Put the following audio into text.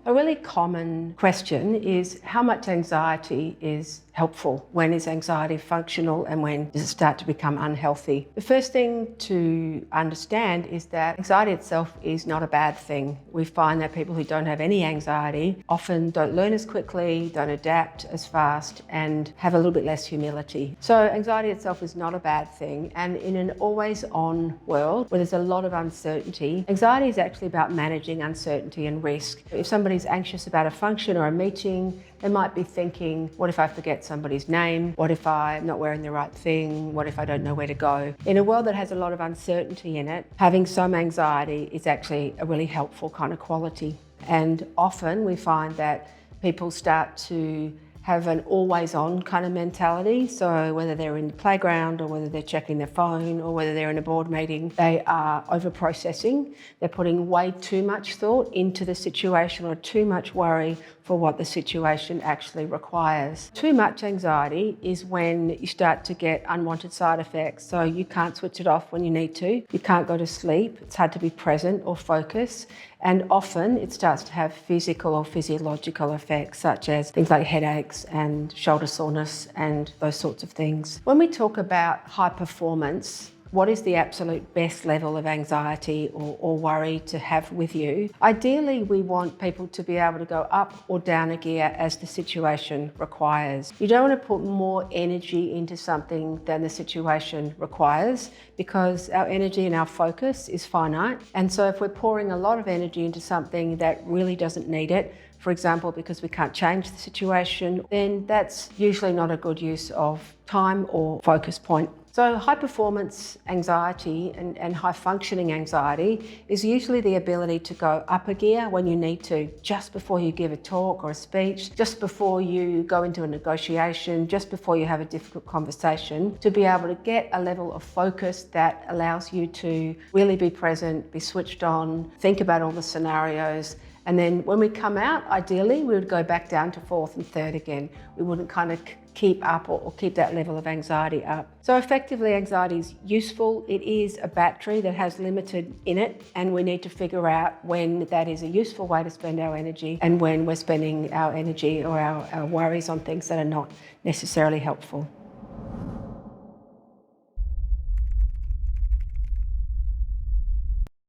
A really common question is how much anxiety is helpful? When is anxiety functional and when does it start to become unhealthy? The first thing to understand is that anxiety itself is not a bad thing. We find that people who don't have any anxiety often don't learn as quickly, don't adapt as fast, and have a little bit less humility. So anxiety itself is not a bad thing, and in an always-on world where there's a lot of uncertainty, anxiety is actually about managing uncertainty and risk. If somebody's anxious about a function or a meeting, they might be thinking, what if I forget somebody's name? What if I'm not wearing the right thing? What if I don't know where to go? In a world that has a lot of uncertainty in it, having some anxiety is actually a really helpful kind of quality. And often we find that people start to have an always-on kind of mentality. So whether they're in the playground or whether they're checking their phone or whether they're in a board meeting, they are over-processing. They're putting way too much thought into the situation or too much worry for what the situation actually requires. Too much anxiety is when you start to get unwanted side effects. So you can't switch it off when you need to. You can't go to sleep. It's hard to be present or focus. And often it starts to have physical or physiological effects, such as things like headaches and shoulder soreness and those sorts of things. When we talk about high performance, what is the absolute best level of anxiety or worry to have with you? Ideally, we want people to be able to go up or down a gear as the situation requires. You don't want to put more energy into something than the situation requires, because our energy and our focus is finite. And so if we're pouring a lot of energy into something that really doesn't need it, for example, because we can't change the situation, then that's usually not a good use of time or focus point. So high performance anxiety and high functioning anxiety is usually the ability to go up a gear when you need to, just before you give a talk or a speech, just before you go into a negotiation, just before you have a difficult conversation, to be able to get a level of focus that allows you to really be present, be switched on, think about all the scenarios. And then when we come out, ideally, we would go back down to fourth and third again. We wouldn't kind of keep up or keep that level of anxiety up. So effectively, anxiety is useful. It is a battery that has limited in it, and we need to figure out when that is a useful way to spend our energy and when we're spending our energy or our worries on things that are not necessarily helpful.